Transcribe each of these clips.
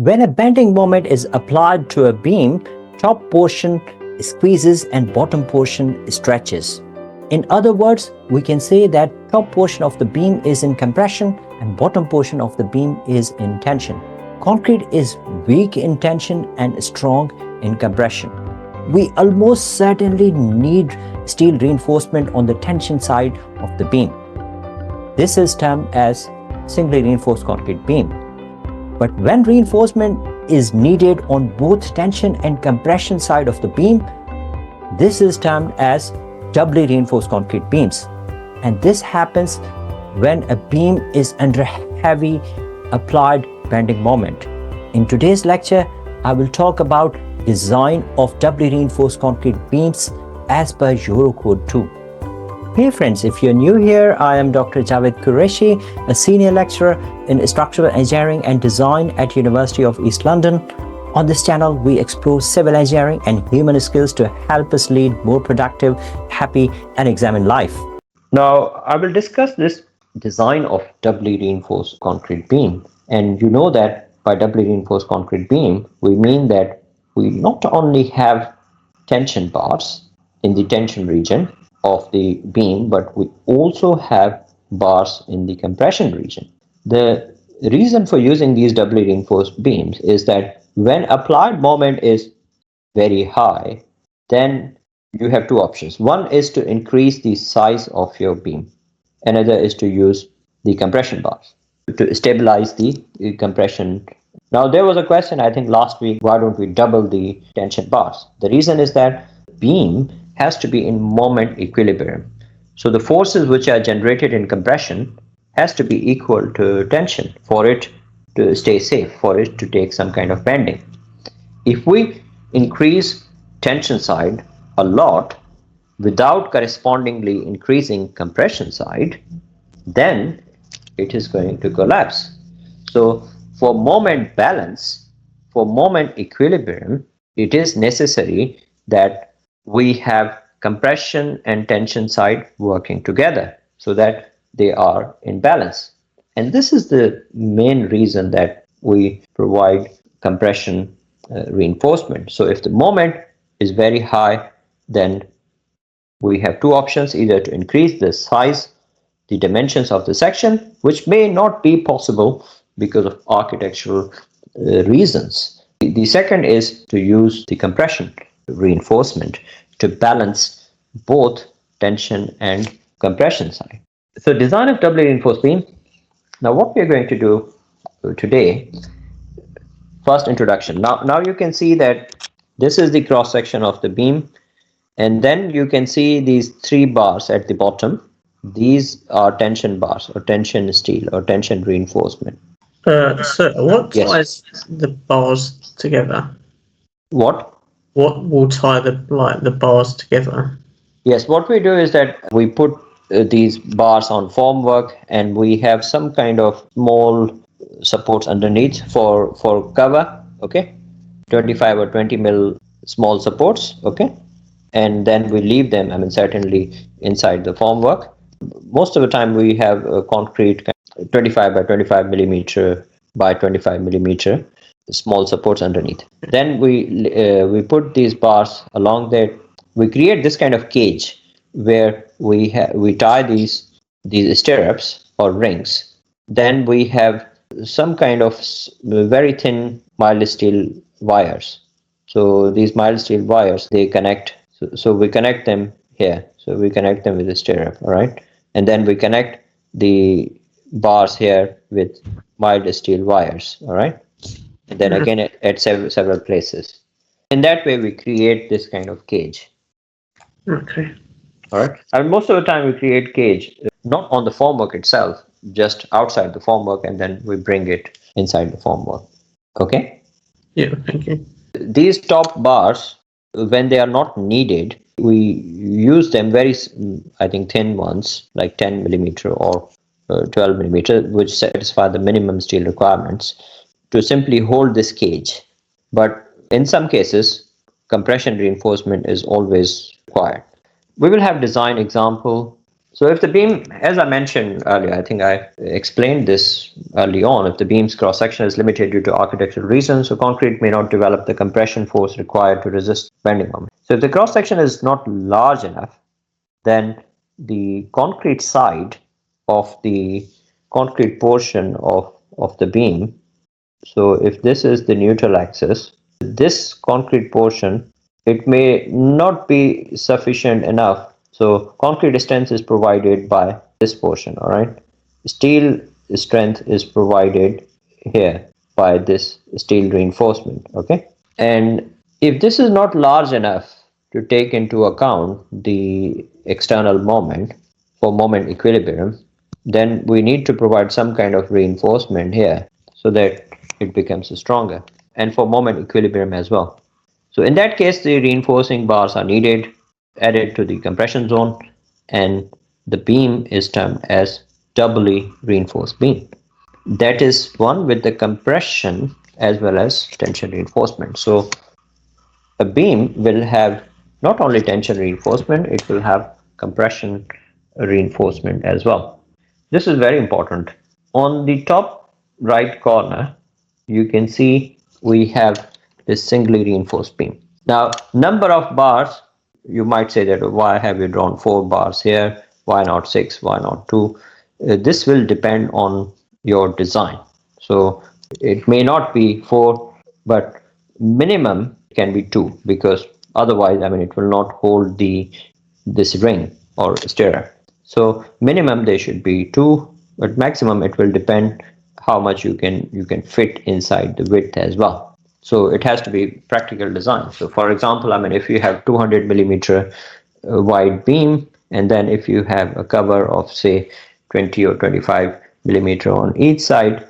When a bending moment is applied to a beam, top portion squeezes and bottom portion stretches. In other words, we can say that top portion of the beam is in compression and bottom portion of the beam is in tension. Concrete is weak in tension and strong in compression. We almost certainly need steel reinforcement on the tension side of the beam. This is termed as singly reinforced concrete beam. But when reinforcement is needed on both tension and compression side of the beam, this is termed as doubly reinforced concrete beams. And this happens when a beam is under heavy applied bending moment. In today's lecture, I will talk about design of doubly reinforced concrete beams as per Eurocode 2. Hey friends, if you're new here, I am Dr. Jawed Qureshi, a senior lecturer in structural engineering and design at University of East London. On this channel, we explore civil engineering and human skills to help us lead more productive, happy, and examine life. Now, I will discuss this design of doubly reinforced concrete beam. And you know that by doubly reinforced concrete beam, we mean that we not only have tension bars in the tension region of the beam, but we also have bars in the compression region. The reason for using these doubly reinforced beams is that when applied moment is very high, then you have two options. One is to increase the size of your beam. Another is to use the compression bars to stabilize the compression. Now, there was a question, I think last week, why don't we double the tension bars? The reason is that beam has to be in moment equilibrium. So the forces which are generated in compression has to be equal to tension for it to stay safe, for it to take some kind of bending. If we increase tension side a lot without correspondingly increasing compression side, then it is going to collapse. So for moment balance, for moment equilibrium, it is necessary that we have compression and tension side working together so that they are in balance. And this is the main reason that we provide compression reinforcement. So if the moment is very high, then we have two options, either to increase the size, the dimensions of the section, which may not be possible because of architectural reasons. The second is to use the compression reinforcement to balance both tension and compression side. So design of doubly reinforced beam. Now what we are going to do today, first introduction. Now you can see that this is the cross section of the beam, and then you can see these three bars at the bottom. These are tension bars or tension steel or tension reinforcement. So what ties the bars together? What will tie the bars together? Yes, what we do is that we put these bars on formwork, and we have some kind of small supports underneath for cover, okay, 25 or 20 mil small supports, okay, and then we leave them, I mean, certainly inside the formwork. Most of the time we have a concrete 25 by 25 millimeter by 25 millimeter small supports underneath. Then we put these bars along there. We create this kind of cage where we tie these stirrups or rings. Then we have some kind of very thin mild steel wires. So these mild steel wires, they connect. So we connect them here. So we connect them with the stirrup, all right? And then we connect the bars here with mild steel wires, all right? And then again at several places. In that way, we create this kind of cage. Okay. All right. And most of the time, we create cage not on the formwork itself, just outside the formwork, and then we bring it inside the formwork. Okay. Yeah. Thank you. These top bars, when they are not needed, we use them very, I think, thin ones, like 10 millimeter or 12 millimeter, which satisfy the minimum steel requirements, to simply hold this cage. But in some cases, compression reinforcement is always required. We will have design example So if the beam, as I mentioned earlier, I think I explained this early on, if the beam's cross-section is limited due to architectural reasons, so concrete may not develop the compression force required to resist bending moment. So if the cross-section is not large enough, then the concrete side of the concrete portion of the beam, so if this is the neutral axis, this concrete portion, it may not be sufficient enough. So concrete strength is provided by this portion, all right? Steel strength is provided here by this steel reinforcement, okay? And if this is not large enough to take into account the external moment for moment equilibrium, then we need to provide some kind of reinforcement here so that it becomes stronger, and for moment equilibrium as well. So in that case, the reinforcing bars are needed, added to the compression zone, and the beam is termed as doubly reinforced beam. That is one with the compression as well as tension reinforcement. So a beam will have not only tension reinforcement, it will have compression reinforcement as well. This is very important. On the top right corner, you can see we have this singly reinforced beam. Now, number of bars, you might say that why have you drawn 4 bars here? Why not 6? Why not 2? This will depend on your design. So it may not be 4, but minimum can be 2, because otherwise, I mean, it will not hold this ring or stirrup. So minimum they should be 2, but maximum it will depend how much you can fit inside the width as well. So it has to be practical design. So for example, I mean, if you have 200 millimeter wide beam, and then if you have a cover of say 20 or 25 millimeter on each side,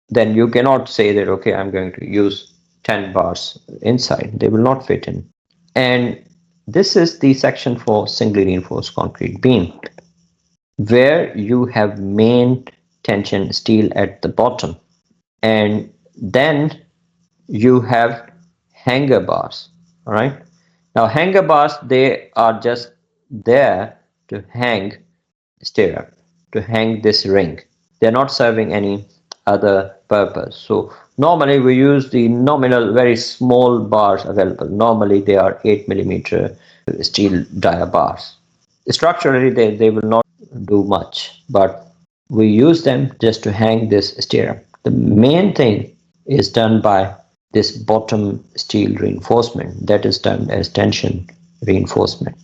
then you cannot say that, okay, I'm going to use 10 bars inside. They will not fit in. And this is the section for singly reinforced concrete beam, where you have main tension steel at the bottom, and then you have hanger bars. All right, now hanger bars, they are just there to hang stirrup, to hang this ring. They're not serving any other purpose. So normally we use the nominal very small bars available. Normally they are 8 millimeter steel dia bars. Structurally they will not do much, but we use them just to hang this stirrup. The main thing is done by this bottom steel reinforcement, that is done as tension reinforcement.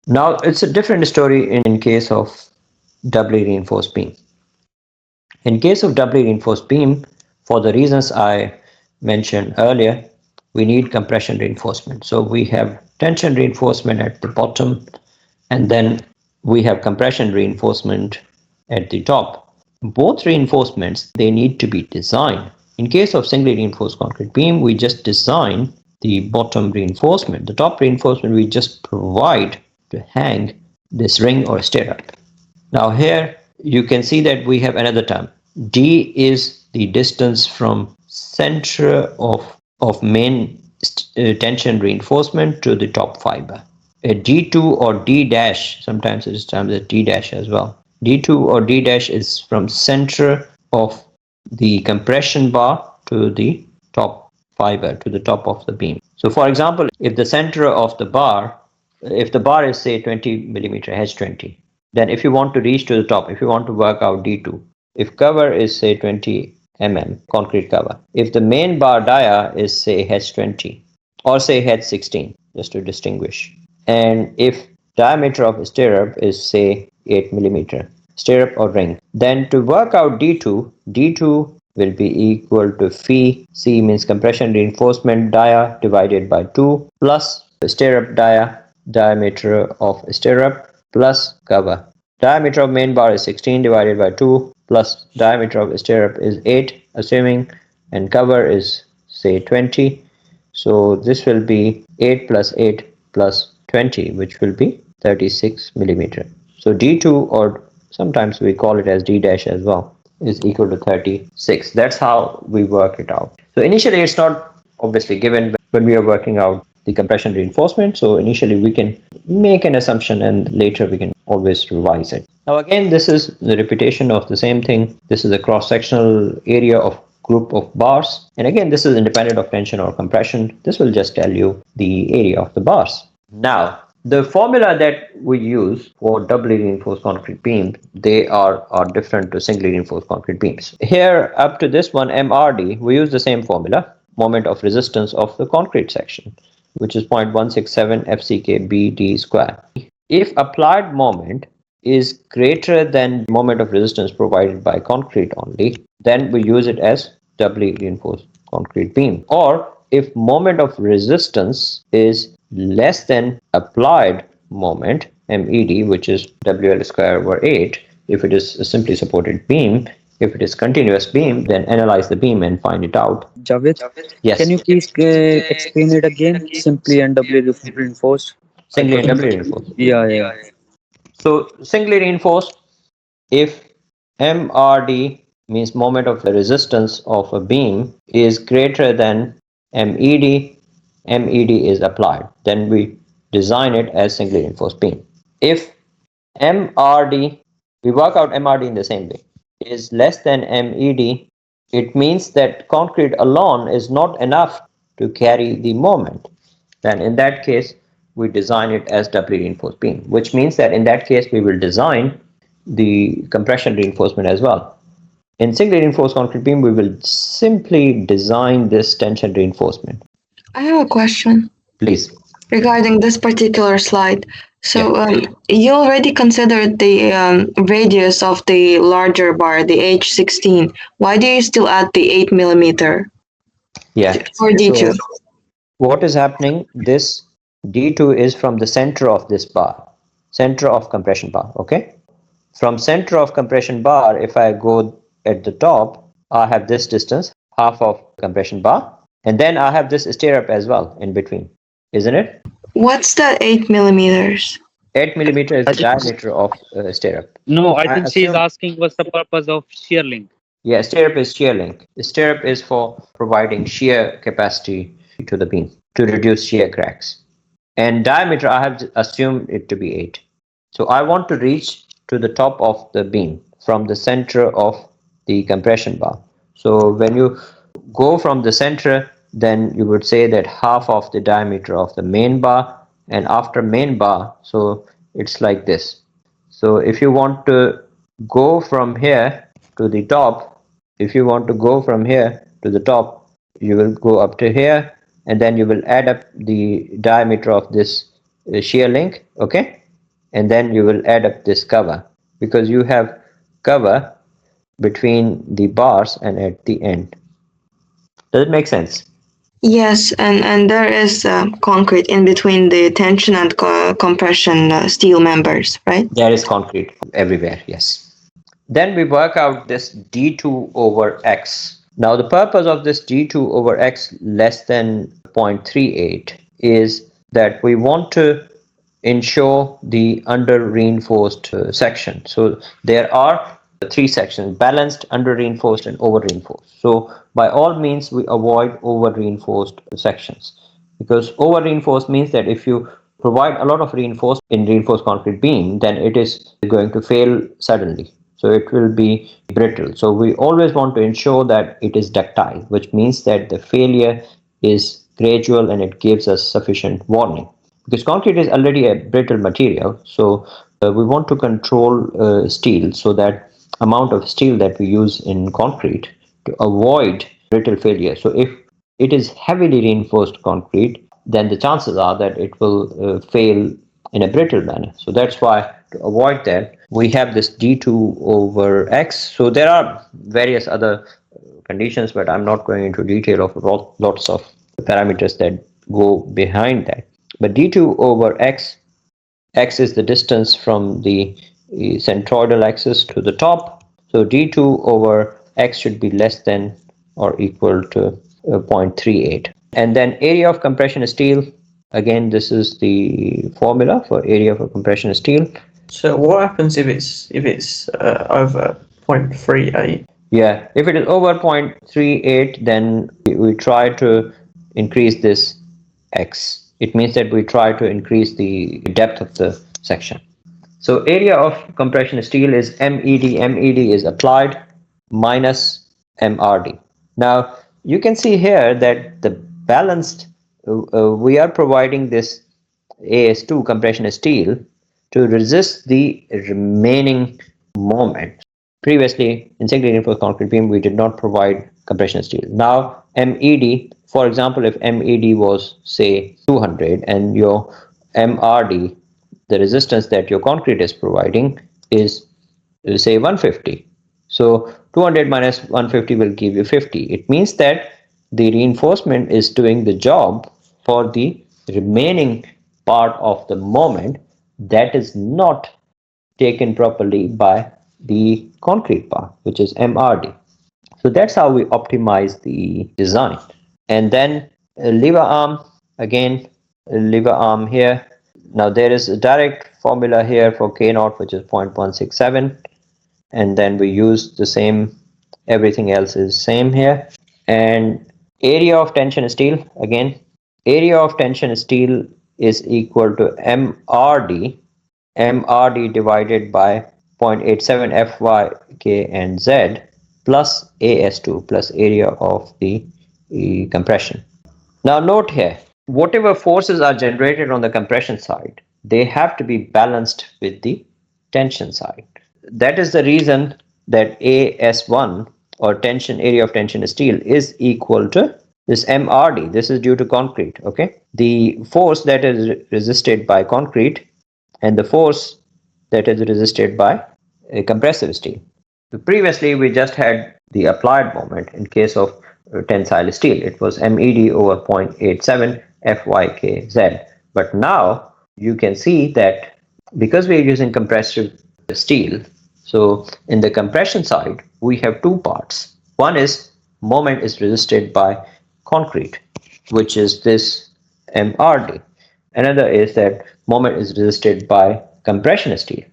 Now it's a different story in case of doubly reinforced beam. In case of doubly reinforced beam, for the reasons I mentioned earlier, we need compression reinforcement. So we have tension reinforcement at the bottom, and then we have compression reinforcement at the top. Both reinforcements, they need to be designed. In case of singly reinforced concrete beam, we just design the bottom reinforcement. The top reinforcement we just provide to hang this ring or stirrup. Now here you can see that we have another term. D is the distance from center of main tension reinforcement to the top fiber. A D2 or D dash, sometimes it is termed as D dash as well. D2 or D dash is from center of the compression bar to the top fiber, to the top of the beam. So for example, if the center of the bar, if the bar is say 20 millimeter H20, then if you want to reach to the top, if you want to work out D2, if cover is say 20 mm concrete cover, if the main bar dia is say H20 or say H16, just to distinguish, and if diameter of stirrup is say 8 millimeter stirrup or ring, then to work out D2 will be equal to phi, C means compression reinforcement dia divided by 2 plus stirrup dia, diameter of stirrup plus cover. Diameter of main bar is 16 divided by 2 plus diameter of stirrup is 8 assuming, and cover is say 20. So this will be 8 plus 8 plus 20, which will be 36 millimeter. So D2, or sometimes we call it as D dash as well, is equal to 36. That's how we work it out. So initially it's not obviously given when we are working out the compression reinforcement. So initially we can make an assumption and later we can always revise it. Now again, this is the repetition of the same thing. This is a cross-sectional area of group of bars. And again, this is independent of tension or compression. This will just tell you the area of the bars. Now, the formula that we use for doubly reinforced concrete beam, they are different to singly reinforced concrete beams. Here, up to this one, MRD, we use the same formula, moment of resistance of the concrete section, which is 0.167 FCK BD square. If applied moment is greater than moment of resistance provided by concrete only, then we use it as doubly reinforced concrete beam. Or if moment of resistance is less than applied moment, MED, which is WL square over 8, if it is a simply supported beam, if it is continuous beam, then analyze the beam and find it out. Javed, Yes. can you please explain it again, simply and doubly reinforced? Singly and doubly reinforced. Yeah. So singly reinforced, if MRD means moment of the resistance of a beam is greater than MED, MED is applied, then we design it as singly reinforced beam. If MRD, we work out MRD in the same way, is less than MED, it means that concrete alone is not enough to carry the moment. Then in that case, we design it as doubly reinforced beam, which means that in that case, we will design the compression reinforcement as well. In singly reinforced concrete beam, we will simply design this tension reinforcement. I have a question. Please. Regarding this particular slide. So you already considered the radius of the larger bar, the H16. Why do you still add the 8 millimeter? Yeah. For D2. So what is happening? This D2 is from the center of this bar, center of compression bar. Okay. From center of compression bar, if I go at the top, I have this distance, half of compression bar, and then I have this stirrup as well in between, isn't it? What's the 8 millimeters? 8 millimeter is the diameter of stirrup. No, I think she is asking what's the purpose of shear link. Yeah, stirrup is shear link. The stirrup is for providing shear capacity to the beam to reduce shear cracks. And diameter, I have assumed it to be 8. So I want to reach to the top of the beam from the center of the compression bar. So when you go from the center, then you would say that half of the diameter of the main bar, and after main bar, so it's like this. So if you want to go from here to the top, if you want to go from here to the top, you will go up to here, and then you will add up the diameter of this shear link, okay? And then you will add up this cover, because you have cover between the bars and at the end. Does it make sense? Yes, and there is concrete in between the tension and compression steel members, right? There is concrete everywhere, yes. Then we work out this D2 over X. Now the purpose of this D2 over X less than 0.38 is that we want to ensure the under reinforced section. So there are 3 sections: balanced, under reinforced, and over reinforced. So by all means we avoid over reinforced sections, because over reinforced means that if you provide a lot of reinforcement in reinforced concrete beam, then it is going to fail suddenly, so it will be brittle. So we always want to ensure that it is ductile, which means that the failure is gradual and it gives us sufficient warning, because concrete is already a brittle material. So we want to control steel, so that amount of steel that we use in concrete to avoid brittle failure. So if it is heavily reinforced concrete, then the chances are that it will fail in a brittle manner. So that's why, to avoid that, we have this D2 over X. So there are various other conditions, but I'm not going into detail of lots of parameters that go behind that. But D2 over X, X is the distance from the centroidal axis to the top. So D2 over X should be less than or equal to 0.38. And then area of compression steel, again, this is the formula for area of compression steel. So what happens if it's over 0.38? Yeah, if it is over 0.38, then we try to increase this X. It means that we try to increase the depth of the section. So area of compression steel is MED. MED is applied minus MRD. Now you can see here that the balanced, we are providing this AS2 compression steel to resist the remaining moment. Previously, in single reinforced concrete beam, we did not provide compression steel. Now, MED, for example, if MED was say 200 and your MRD, the resistance that your concrete is providing, is say 150. So 200 minus 150 will give you 50. It means that the reinforcement is doing the job for the remaining part of the moment that is not taken properly by the concrete part, which is MRD. So that's how we optimize the design. And then lever arm, again, lever arm here. Now there is a direct formula here for K0, which is 0.167. And then we use the same, everything else is same here. And area of tension steel, again, area of tension steel is equal to MRD divided by 0.87 Fy, K and Z plus AS2 plus area of the compression. Now note here, whatever forces are generated on the compression side, they have to be balanced with the tension side. That is the reason that AS1 or tension area of tension steel is equal to this MRD. This is due to concrete. Okay, the force that is resisted by concrete and the force that is resisted by a compressive steel. So previously we just had the applied moment. In case of tensile steel, it was MED over 0.87 FYKZ. But now you can see that because we are using compressive steel, so in the compression side we have two parts. One is moment is resisted by concrete, which is this MRD. Another is that moment is resisted by compression steel,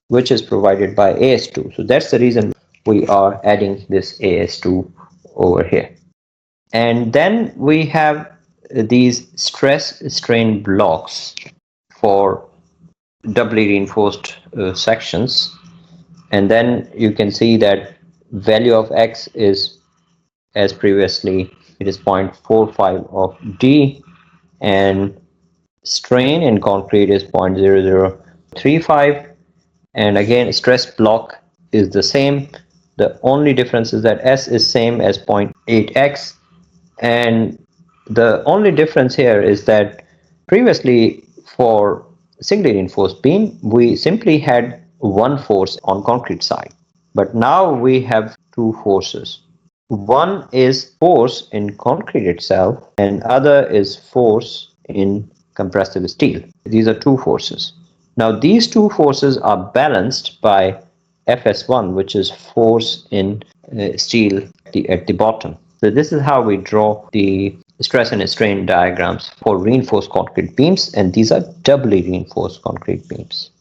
which is provided by AS2. So that's the reason we are adding this AS2 over here. And then we have these stress strain blocks for doubly reinforced sections. And then you can see that value of X is, as previously, it is 0.45 of D, and strain in concrete is 0.0035, and again stress block is the same. The only difference is that S is same as 0.8x, and the only difference here is that previously for singly reinforced beam we simply had one force on concrete side, but now we have two forces. One is force in concrete itself and other is force in compressive steel. These are two forces. Now these two forces are balanced by FS1, which is force in steel at the bottom. So this is how we draw the stress and strain diagrams for reinforced concrete beams, and these are doubly reinforced concrete beams.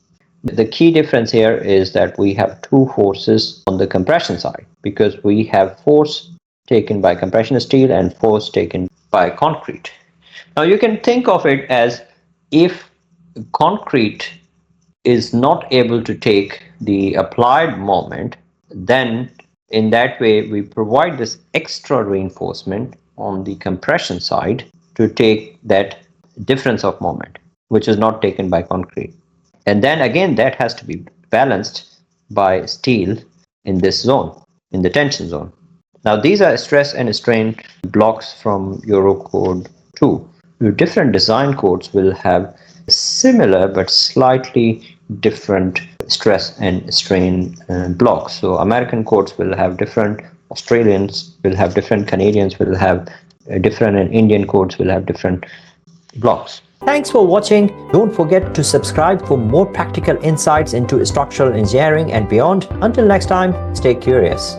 The key difference here is that we have two forces on the compression side, because we have force taken by compression steel and force taken by concrete. Now you can think of it as if concrete is not able to take the applied moment, then in that way we provide this extra reinforcement on the compression side to take that difference of moment, which is not taken by concrete. And then again that has to be balanced by steel in this zone, in the tension zone. Now these are stress and strain blocks from Eurocode 2. Different design codes will have similar but slightly different stress and strain blocks. So American codes will have different, Australians will have different, Canadians will have different, and Indian codes will have different blocks. Thanks for watching. Don't forget to subscribe for more practical insights into structural engineering and beyond. Until next time, stay curious.